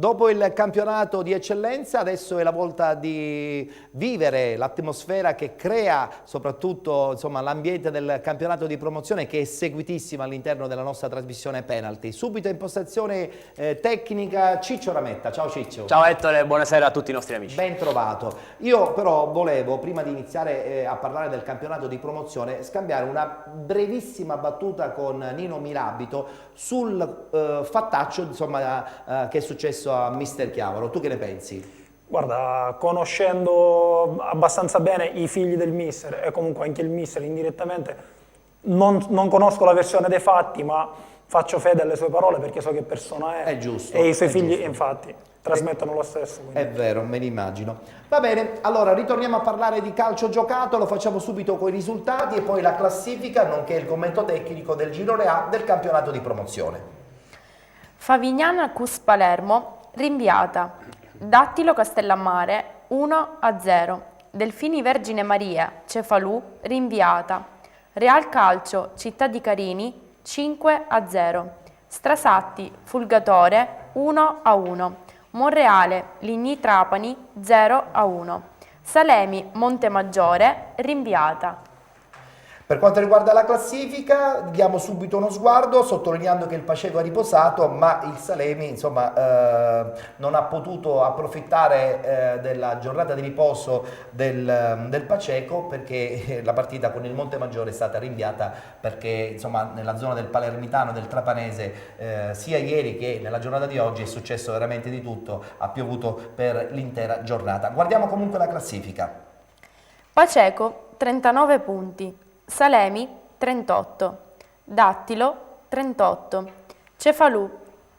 Dopo il campionato di eccellenza, adesso è la volta di vivere l'atmosfera che crea soprattutto l'ambiente del campionato di promozione, che è seguitissimo all'interno della nostra trasmissione Penalty. Subito impostazione tecnica Ciccio Rametta. Ciao Ciccio. Ciao Ettore, buonasera a tutti i nostri amici. Ben trovato. Io però volevo, prima di iniziare a parlare del campionato di promozione, scambiare una brevissima battuta con Nino Mirabito sul fattaccio che è successo a Mister Chiavaro. Tu che ne pensi? Guarda, conoscendo abbastanza bene i figli del mister e comunque anche il mister indirettamente, non conosco la versione dei fatti, ma faccio fede alle sue parole perché so che persona è. È giusto. E i suoi figli, giusto. Infatti, trasmettono lo stesso. Quindi. È vero, me l'immagino. Va bene, allora ritorniamo a parlare di calcio giocato, lo facciamo subito con i risultati e poi la classifica, nonché il commento tecnico del girone A del campionato di promozione. Favignana Cus Palermo rinviata, Dattilo Castellammare 1-0, Delfini Vergine Maria Cefalù rinviata, Real Calcio Città di Carini 5-0, Strasatti Fulgatore 1-1, Monreale Ligny Trapani 0-1, Salemi Montemaggiore rinviata. Per quanto riguarda la classifica, diamo subito uno sguardo, sottolineando che il Paceco ha riposato, ma il Salemi non ha potuto approfittare della giornata di riposo del Paceco, perché la partita con il Montemaggiore è stata rinviata perché nella zona del Palermitano e del Trapanese sia ieri che nella giornata di oggi è successo veramente di tutto, ha piovuto per l'intera giornata. Guardiamo comunque la classifica. Paceco 39 punti. Salemi 38, Dattilo 38, Cefalù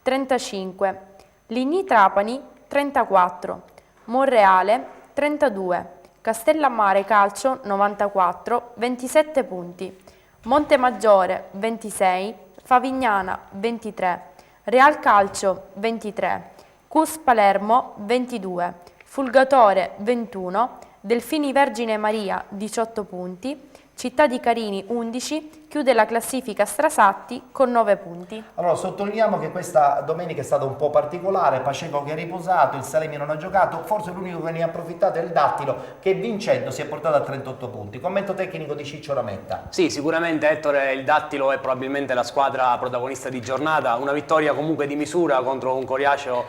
35, Ligny Trapani 34, Monreale 32, Castellammare Calcio 94, 27 punti, Montemaggiore 26, Favignana 23, Real Calcio 23, Cus Palermo 22, Fulgatore 21, Delfini Vergine Maria 18 punti, Città di Carini 11, chiude la classifica Strasatti con 9 punti. Allora sottolineiamo che questa domenica è stata un po' particolare, Paceco che ha riposato, il Salemi non ha giocato, forse l'unico che ne ha approfittato è il Dattilo che vincendo si è portato a 38 punti. Commento tecnico di Ciccio Rametta. Sì, sicuramente Ettore, il Dattilo è probabilmente la squadra protagonista di giornata, una vittoria comunque di misura contro un coriaceo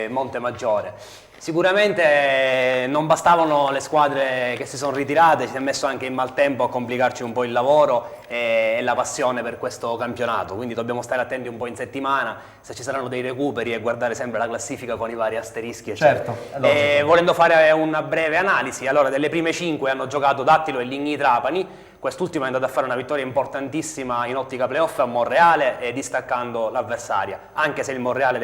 Montemaggiore. Sicuramente non bastavano le squadre che si sono ritirate, si è messo anche in maltempo a complicarci un po' il lavoro e la passione per questo campionato, quindi dobbiamo stare attenti un po' in settimana se ci saranno dei recuperi e guardare sempre la classifica con i vari asterischi eccetera. Certo, volendo fare una breve analisi, allora delle prime 5 hanno giocato Dattilo e Ligny Trapani. Quest'ultimo è andato a fare una vittoria importantissima in ottica playoff a Monreale distaccando l'avversaria, anche se il Monreale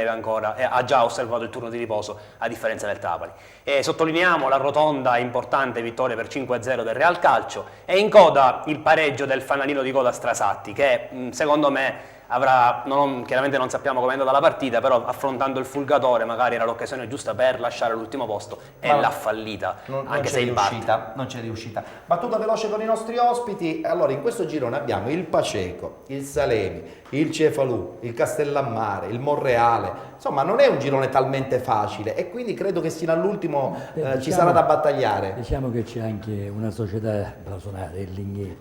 ha già osservato il turno di riposo a differenza del Trapani. Sottolineiamo la rotonda importante vittoria per 5-0 del Real Calcio e in coda il pareggio del fanalino di coda Strasatti che secondo me chiaramente non sappiamo come è andata la partita, però affrontando il Fulgatore magari era l'occasione giusta per lasciare l'ultimo posto e l'ha fallita, anche se non c'è riuscita. Battuta veloce con i nostri ospiti. Allora in questo girone abbiamo il Paceco, il Salemi, il Cefalù, il Castellammare, il Monreale, insomma non è un girone talmente facile e quindi credo che fino all'ultimo ci sarà da battagliare. Diciamo che c'è anche una società blasonata, il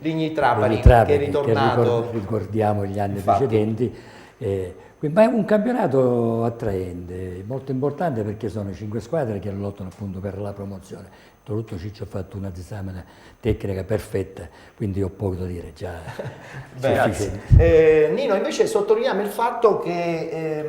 Ligny Trapani, che è ritornato, che ricordiamo gli anni infatti precedenti. Ma è un campionato attraente, molto importante perché sono 5 squadre che lottano appunto per la promozione. Tutto Ciccio ha fatto una disamina tecnica perfetta, quindi ho poco da dire, già sufficiente. Nino, invece sottolineiamo il fatto che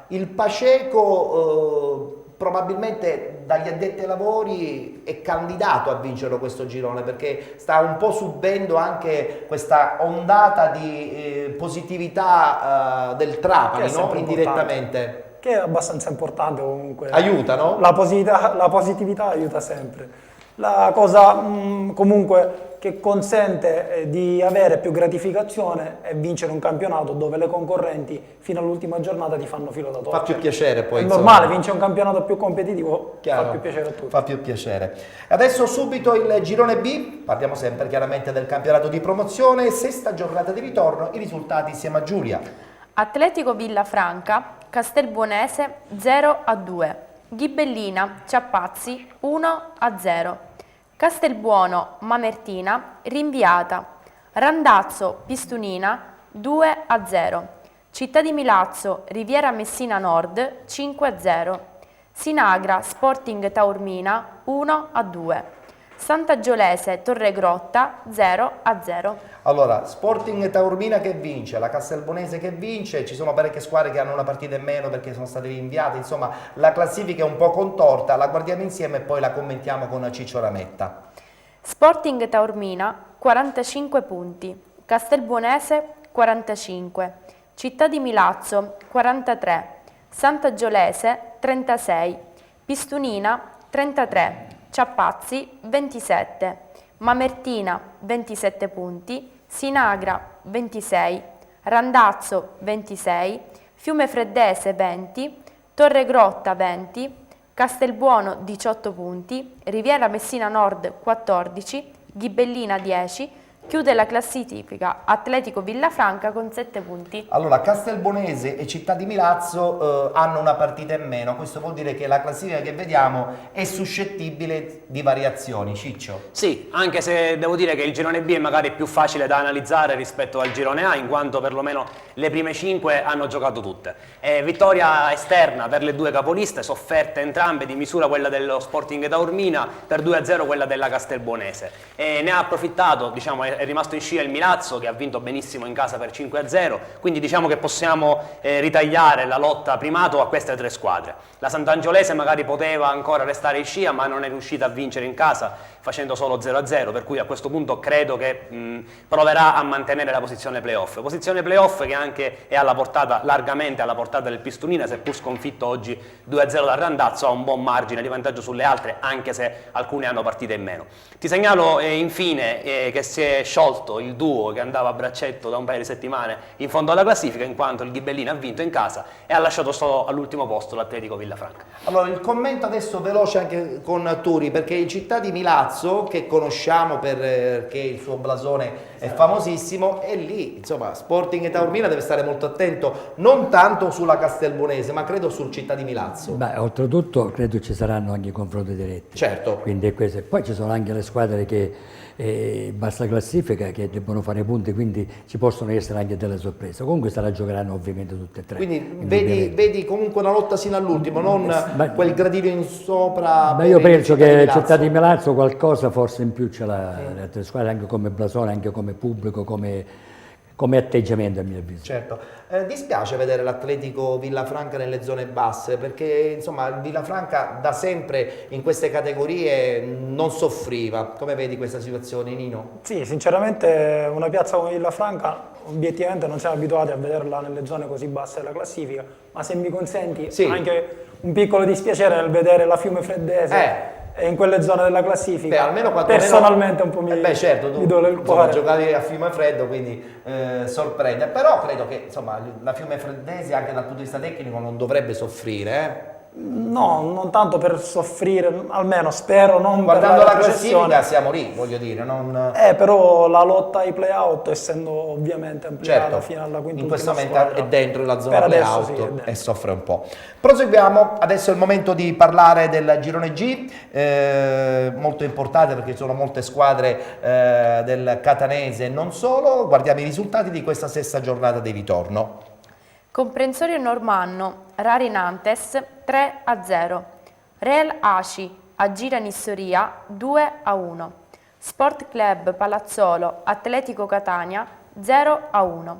il Paceco probabilmente dagli addetti ai lavori è candidato a vincere questo girone perché sta un po' subendo anche questa ondata di positività del Trapani, no? Indirettamente. Che è abbastanza importante comunque. Aiuta, no? La positività aiuta sempre. La cosa comunque che consente di avere più gratificazione è vincere un campionato dove le concorrenti fino all'ultima giornata ti fanno filo da torcere. Fa più piacere poi. È normale, vince un campionato più competitivo, chiaro, fa più piacere a tutti. Fa più piacere. Adesso subito il girone B, parliamo sempre chiaramente del campionato di promozione, sesta giornata di ritorno, i risultati insieme a Giulia. Atletico Villafranca Castelbuonese 0-2, Ghibellina Ciappazzi 1-0, Castelbuono Mamertina rinviata, Randazzo Pistunina 2-0, Città di Milazzo Riviera Messina Nord 5-0, Sinagra Sporting Taormina 1-2, Sant'Agiolese Torregrotta 0-0. Allora, Sporting Taormina che vince, la Castelbuonese che vince, ci sono parecchie squadre che hanno una partita in meno perché sono state rinviate, insomma la classifica è un po' contorta, la guardiamo insieme e poi la commentiamo con Ciccio Rametta. Sporting Taormina 45 punti, Castelbuonese 45, Città di Milazzo 43, Sant'Agiolese 36, Pistunina 33, Ciappazzi 27, Mamertina 27 punti, Sinagra 26, Randazzo 26, Fiumefreddese 20, Torregrotta 20, Castelbuono 18 punti, Riviera Messina Nord 14, Ghibellina 10, chiude la classifica Atletico Villafranca con 7 punti. Allora, Castelbuonese e Città di Milazzo hanno una partita in meno, questo vuol dire che la classifica che vediamo è suscettibile di variazioni. Ciccio? Sì, anche se devo dire che il girone B è magari più facile da analizzare rispetto al girone A, in quanto perlomeno le prime 5 hanno giocato tutte. Vittoria esterna per le due capoliste, sofferte entrambe, di misura quella dello Sporting Taormina, per 2-0 quella della Castelbuonese. Ne ha approfittato, diciamo, è rimasto in scia il Milazzo, che ha vinto benissimo in casa per 5-0, quindi diciamo che possiamo ritagliare la lotta primato a queste tre squadre. La Sant'Angiolese magari poteva ancora restare in scia, ma non è riuscita a vincere in casa, facendo solo 0-0, per cui a questo punto credo che proverà a mantenere la posizione playoff. Posizione playoff che anche è alla portata, largamente alla portata del Pistunina, seppur sconfitto oggi 2-0 dal Randazzo, ha un buon margine di vantaggio sulle altre, anche se alcune hanno partite in meno. Ti segnalo infine che si è sciolto il duo che andava a braccetto da un paio di settimane in fondo alla classifica, in quanto il Ghibellina ha vinto in casa e ha lasciato solo all'ultimo posto l'Atletico Villafranca. Allora, il commento adesso veloce anche con Turi, perché il Città di Milazzo, che conosciamo perché il suo blasone è famosissimo, è lì, insomma, Sporting Taormina deve stare molto attento, non tanto sulla Castelbuonese, ma credo sul Città di Milazzo. Beh, oltretutto credo ci saranno anche i confronti diretti. Certo. Quindi è questo. Poi ci sono anche le squadre che basta classifica, che debbono fare punti, quindi ci possono essere anche delle sorprese. Comunque se la giocheranno ovviamente tutte e tre. Quindi vedi comunque una lotta sino all'ultimo, non quel gradino in sopra. Ma io penso che Città di Milazzo qualcosa forse in più ce l'ha le altre squadre, anche come blasone, anche come pubblico, come atteggiamento a mio avviso. Certo, dispiace vedere l'Atletico Villafranca nelle zone basse, perché insomma il Villafranca da sempre in queste categorie non soffriva. Come vedi questa situazione, Nino? Sì, sinceramente una piazza come Villafranca obiettivamente non siamo abituati a vederla nelle zone così basse della classifica, ma se mi consenti Sì. anche un piccolo dispiacere nel vedere la Fiumefreddese in quelle zone della classifica. Beh, almeno personalmente un po' mi certo, mi duole il insomma, cuore. giocavi a Fiumefreddo, quindi sorprende, però credo che insomma la Fiumefreddese anche dal punto di vista tecnico non dovrebbe soffrire. No, non tanto per soffrire, almeno spero non Guardando per la retrocessione. classifica siamo lì, voglio dire, non... Però la lotta ai play-out, essendo ovviamente ampliata Certo, fino alla quinta in questo momento squadra, è dentro la zona per adesso sì, è play-out dentro. e soffre un po'. Proseguiamo, adesso è il momento di parlare del girone G, molto importante perché ci sono molte squadre del Catanese e non solo. Guardiamo i risultati di questa sesta giornata di ritorno. Comprensorio Normanno, Rari Nantes 3-0, Real Aci, Agira Nissoria 2-1, Sport Club Palazzolo, Atletico Catania 0-1,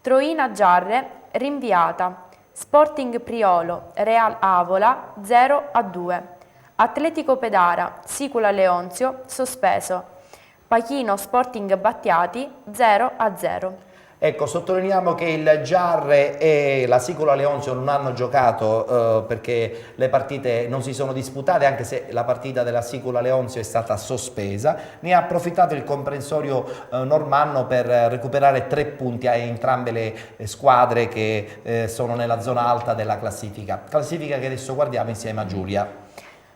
Troina Giarre, rinviata, Sporting Priolo, Real Avola 0-2, Atletico Pedara, Sicula Leonzio, sospeso, Pachino Sporting Battiati 0-0. Ecco, sottolineiamo che il Giarre e la Sicula Leonzio non hanno giocato perché le partite non si sono disputate, anche se la partita della Sicula Leonzio è stata sospesa. Ne ha approfittato il comprensorio normanno per recuperare 3 punti a entrambe le squadre che sono nella zona alta della classifica. Classifica che adesso guardiamo insieme a Giulia.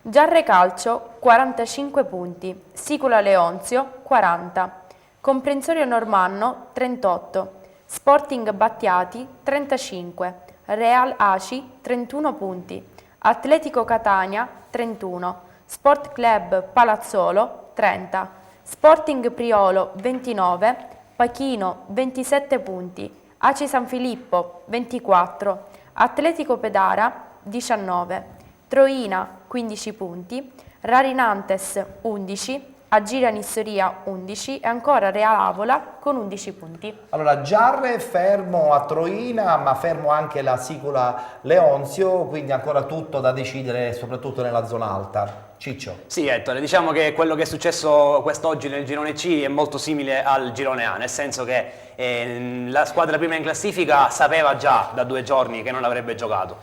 Giarre Calcio 45 punti, Sicula Leonzio 40, Comprensorio Normanno 38, Sporting Battiati 35, Real Aci 31 punti, Atletico Catania 31, Sport Club Palazzolo 30, Sporting Priolo 29, Pachino 27 punti, Aci San Filippo 24, Atletico Pedara 19, Troina 15 punti, Rarinantes 11, Agira Nissoria 11 e ancora Real Avola con 11 punti. Allora, Giarre fermo a Troina, ma fermo anche la Sicula Leonzio, quindi ancora tutto da decidere, soprattutto nella zona alta. Ciccio. Sì, Ettore, diciamo che quello che è successo quest'oggi nel girone C è molto simile al girone A, nel senso che la squadra prima in classifica sapeva già da 2 giorni che non avrebbe giocato.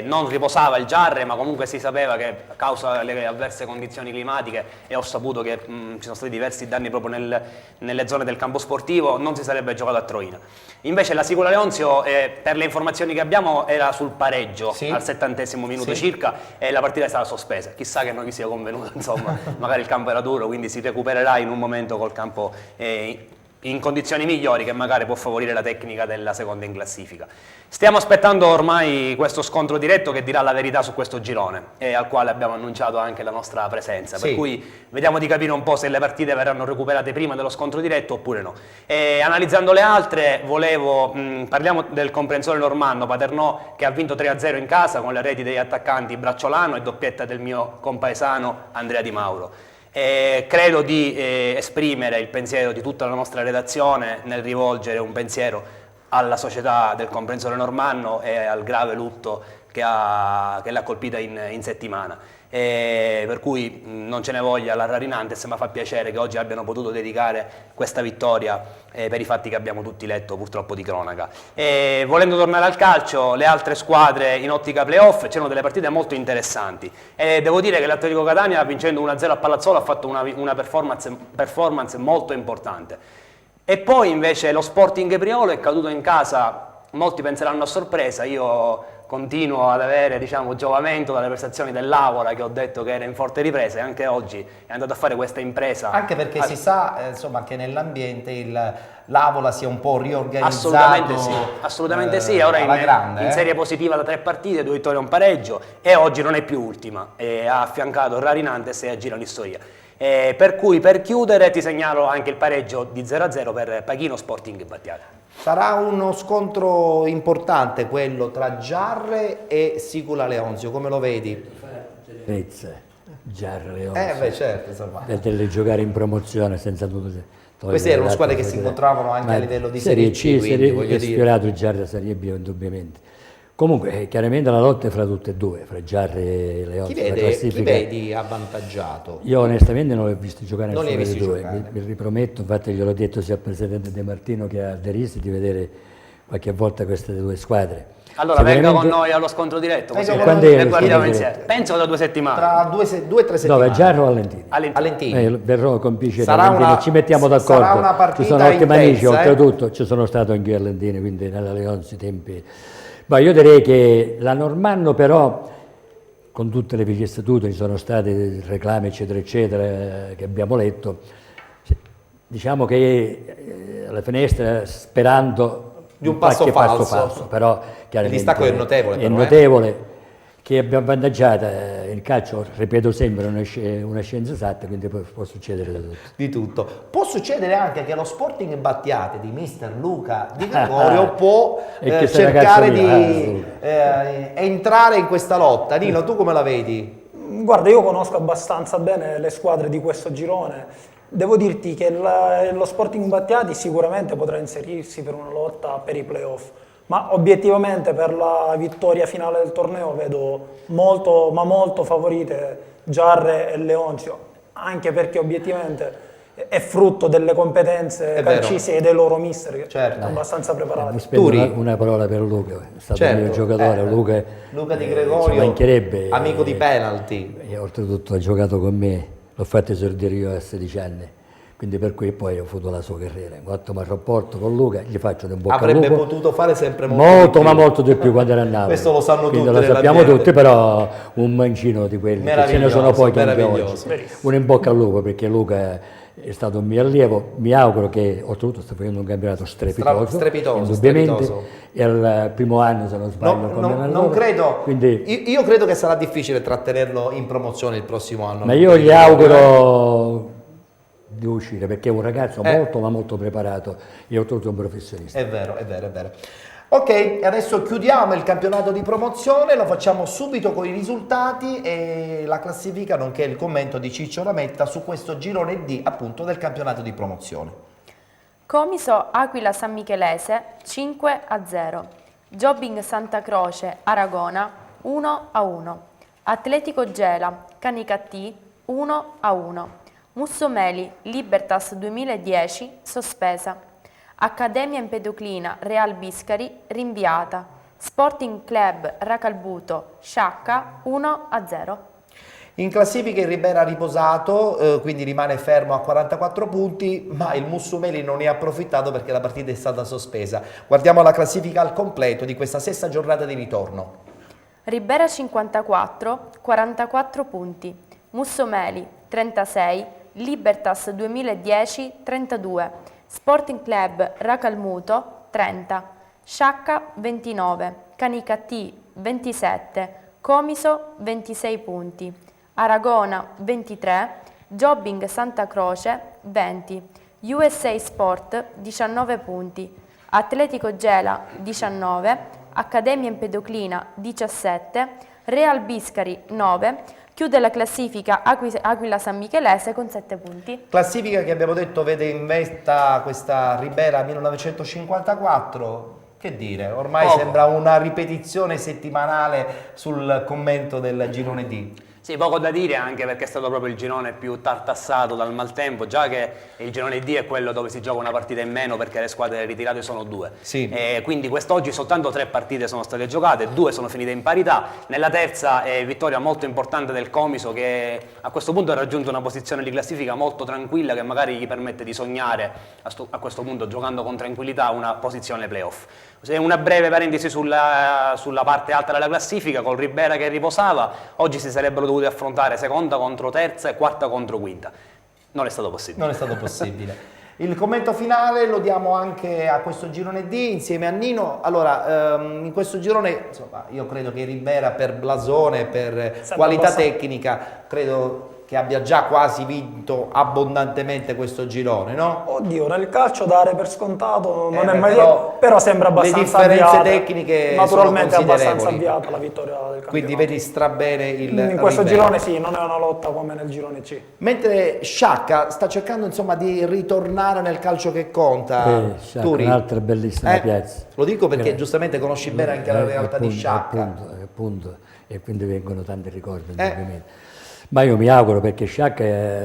Non riposava il Giarre, ma comunque si sapeva che a causa delle avverse condizioni climatiche, e ho saputo che ci sono stati diversi danni proprio nelle zone del campo sportivo, non si sarebbe giocato a Troina. Invece la Sicula Leonzio, per le informazioni che abbiamo, era sul pareggio, sì, al 70° minuto, sì, circa, e la partita è stata sospesa. Chissà che non gli sia convenuto, insomma, magari il campo era duro, quindi si recupererà in un momento col campo in condizioni migliori, che magari può favorire la tecnica della seconda in classifica. Stiamo aspettando ormai questo scontro diretto che dirà la verità su questo girone, e al quale abbiamo annunciato anche la nostra presenza, sì, per cui vediamo di capire un po' se le partite verranno recuperate prima dello scontro diretto oppure no. Analizzando le altre, parliamo del comprensore normanno, Paternò, che ha vinto 3-0 in casa con le reti degli attaccanti Bracciolano e doppietta del mio compaesano Andrea Di Mauro. Credo di esprimere il pensiero di tutta la nostra redazione nel rivolgere un pensiero alla società del comprensore normanno e al grave lutto che l'ha colpita in settimana. Per cui non ce ne voglia la Rarinantes, ma fa piacere che oggi abbiano potuto dedicare questa vittoria per i fatti che abbiamo tutti letto purtroppo di cronaca. Volendo tornare al calcio, le altre squadre in ottica playoff, c'erano delle partite molto interessanti, e devo dire che l'Atletico Catania, vincendo 1-0 a Palazzolo, ha fatto una performance molto importante. E poi invece lo Sporting Priolo è caduto in casa, molti penseranno a sorpresa, io continuo ad avere, diciamo, giovamento dalle prestazioni dell'Avola, che ho detto che era in forte ripresa, e anche oggi è andato a fare questa impresa. Anche perché si sa, insomma, che nell'ambiente l'Avola si è un po' riorganizzato. Assolutamente sì, ora in serie positiva da 3 partite, 2 vittorie e un pareggio, e oggi non è più ultima, ha affiancato Rarinantes e Agira Nissoria. Per cui, per chiudere, ti segnalo anche il pareggio di 0-0 per Pachino Sporting Battiato. Sarà uno scontro importante quello tra Giarre e Sicula Leonzio, come lo vedi? Giarre Leonzio. Beh, certo, insomma. Per giocare in promozione senza dubbio. Queste erano squadre che si incontravano anche a livello di Serie C, quindi voglio dire. Sfiorato il Giarre Serie B, indubbiamente. Comunque, chiaramente la lotta è fra tutte e due, fra Giarre e Leonzio. Chi vedi avvantaggiato? Io onestamente non li ho visti giocare nessuno dei due, mi riprometto, infatti gliel'ho detto sia al Presidente De Martino che a De Risi, di vedere qualche volta queste 2 squadre. Allora venga con noi allo scontro diretto, così e guardiamo insieme. Penso da 2 settimane. Tra 2 o 3 settimane. Dove, Giarre o Allentini? Allentini. Verrò con piacere, Allentini, ci mettiamo d'accordo. Sarà una partita ci sono ottimi amici, intensa, oltretutto ci sono stato anche io a Allentini, quindi nella Leonzio tempi. Ma io direi che la Normanno, però, con tutte le vicissitudini, sono stati reclami eccetera eccetera che abbiamo letto, diciamo che alla finestra, sperando di un passo falso, però chiaramente il distacco è notevole, è notevole, che abbiamo avvantaggiata. Il calcio, ripeto sempre, non è una scienza esatta, quindi può succedere di tutto. Può succedere anche che lo Sporting Battiate di mister Luca Di Gregorio può cercare di entrare in questa lotta. Nino, tu come la vedi? Guarda, io conosco abbastanza bene le squadre di questo girone. Devo dirti che lo Sporting Battiati sicuramente potrà inserirsi per una lotta per i playoff, ma obiettivamente per la vittoria finale del torneo vedo molto favorite Giarre e Leonzio, anche perché obiettivamente è frutto delle competenze calcistiche dei loro mister, che sono abbastanza preparati. Spendo una parola per Luca, è stato il mio giocatore. Luca Di Gregorio, mancherebbe, amico di penalty. E oltretutto ha giocato con me, l'ho fatto esordire io a 16 anni. Quindi per cui poi ho avuto la sua carriera, un ottimo rapporto con Luca, gli faccio un bocca al lupo. Avrebbe potuto fare sempre molto di più quando era a Napoli. Questo lo sanno tutti. Lo sappiamo tutti, però un mancino di quelli, che ce ne sono pochi anche oggi. Un in bocca al lupo, perché Luca è stato un mio allievo, mi auguro che oltretutto sta facendo un campionato strepitoso, strepitoso, indubbiamente, strepitoso. è al primo anno se non sbaglio No, come non allenatore, credo, quindi, io credo che sarà difficile trattenerlo in promozione il prossimo anno. ma io gli auguro di uscire perché è un ragazzo molto ma molto preparato e oltretutto un professionista. È vero, è vero, è vero. Ok, adesso chiudiamo il campionato di promozione, lo facciamo subito con i risultati e la classifica nonché il commento di Ciccio Lametta su questo girone D appunto del campionato di promozione. Comiso Aquila San Michelese 5-0, Jobbing Santa Croce Aragona 1-1, Atletico Gela Canicattì 1-1, Mussomeli Libertas 2010 sospesa, Accademia Empedoclina Real Biscari rinviata, Sporting Club Racalbuto Sciacca 1-0. In classifica il Ribera ha riposato, quindi rimane fermo a 44 punti, ma il Mussumeli non ne ha approfittato perché la partita è stata sospesa. Guardiamo la classifica al completo di questa sesta giornata di ritorno. Ribera 54, 44 punti, Mussomeli 36, Libertas 2010 32, Sporting Club Racalmuto 30, Sciacca 29, Canicattì 27, Comiso 26 punti, Aragona 23, Jobbing Santa Croce 20, USA Sport 19 punti, Atletico Gela 19, Accademia Empedoclina 17, Real Biscari 9, chiude la classifica Aquila San Michelese con 7 punti. Classifica che abbiamo detto vede in vetta questa Ribera 1954, che dire, ormai sembra una ripetizione settimanale sul commento del girone D. Sì, poco da dire anche perché è stato proprio il girone più tartassato dal maltempo, già che il girone D è quello dove si gioca una partita in meno perché le squadre ritirate sono 2. Sì. Quindi quest'oggi soltanto 3 partite sono state giocate, 2 sono finite in parità. Nella terza vittoria molto importante del Comiso che a questo punto ha raggiunto una posizione di classifica molto tranquilla che magari gli permette di sognare a questo punto giocando con tranquillità una posizione playoff. Una breve parentesi sulla parte alta della classifica, col Ribera che riposava, oggi si sarebbero dovuti affrontare seconda contro terza e quarta contro quinta. Non è stato possibile. Non è stato possibile. Il commento finale lo diamo anche a questo girone D insieme a Nino. Allora, in questo girone, insomma, io credo che Ribera per blasone, per qualità tecnica, credo che abbia già quasi vinto abbondantemente questo girone, no? Oddio, nel calcio dare per scontato non è mai però sembra abbastanza le differenze avviata. tecniche Naturalmente è sono abbastanza considerevoli. avviata la vittoria del campionato. Quindi vedi strabene il in questo Ribera. girone sì, non è una lotta come nel girone C. Mentre Sciacca sta cercando insomma di ritornare nel calcio che conta. Sciacca, Turi. un'altra bellissima piazza. Lo dico perché giustamente conosci bene anche la realtà di Sciacca. Appunto, e quindi vengono tanti ricordi indubbiamente. Ma io mi auguro perché Sciacca,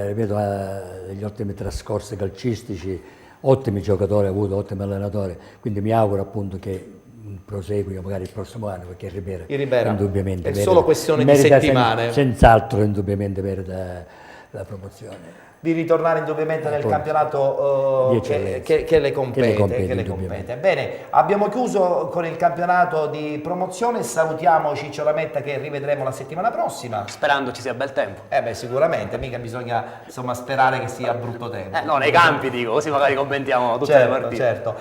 ripeto, ha degli ottimi trascorsi calcistici, ottimi giocatori, ha avuto ottimi allenatori, quindi mi auguro appunto che prosegui magari il prossimo anno perché il Ribera indubbiamente è solo questione di settimane. Senz'altro indubbiamente merita la promozione. Di ritornare indubbiamente nel campionato che le compete. Bene, abbiamo chiuso con il campionato di promozione, salutiamo Ciccio Lametta che rivedremo la settimana prossima. Sperando ci sia bel tempo. Sicuramente, mica bisogna insomma sperare che sia brutto tempo. No, nei campi dico, così magari commentiamo tutte le partite. Certo.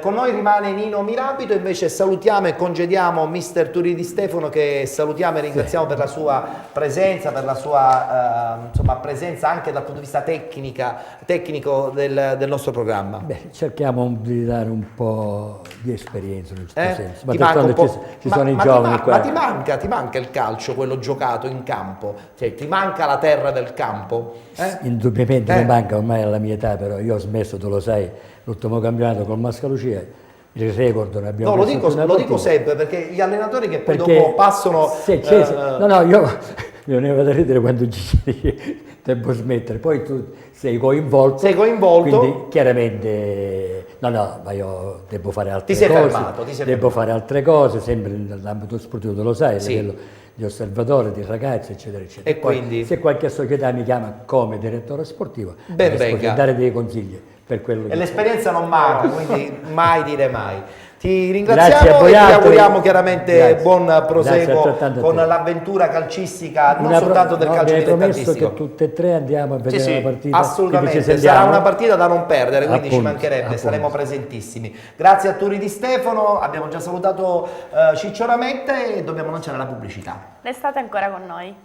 Con noi rimane Nino Mirabito, invece salutiamo e congediamo mister Turi Di Stefano che salutiamo e ringraziamo per la sua presenza, per la sua insomma, presenza anche dal punto di vista tecnico del nostro programma. Beh, cerchiamo di dare un po' di esperienza in questo senso. Ma ti manca un po', ci sono i giovani qua. Ma ti manca il calcio, quello giocato in campo? Cioè, ti manca la terra del campo? Indubbiamente mi manca ormai alla mia età, però io ho smesso, tu lo sai, l'ultimo campionato col Mascalucia, il record ne abbiamo lo dico sempre perché gli allenatori che poi perché dopo passano... mi veniva da ridere quando dici devo smettere, poi tu sei coinvolto, quindi chiaramente ma io devo fare altre cose, devo fare altre cose, sempre nell'ambito sportivo, tu lo sai, a livello di osservatore, di ragazzi, eccetera, eccetera. E quindi se qualche società mi chiama come direttore sportivo, ben venga. dare dei consigli per quello e l'esperienza non manca, quindi mai dire mai. Ti Grazie a ringraziamo voi e ti altri. auguriamo chiaramente Grazie. buon Grazie proseguo altrettanto a con te. l'avventura calcistica, non Una soltanto del no, calcio mi hai promesso dilettantistico. che tutte e tre andiamo a vedere sì, la partita. Assolutamente, quindi ci sarà sentiamo. una partita da non perdere, quindi ci Appunto, mancherebbe, appunto. saremo presentissimi. Grazie a Turi Di Stefano, abbiamo già salutato Ciccio Rametta e dobbiamo lanciare la pubblicità. Restate ancora con noi.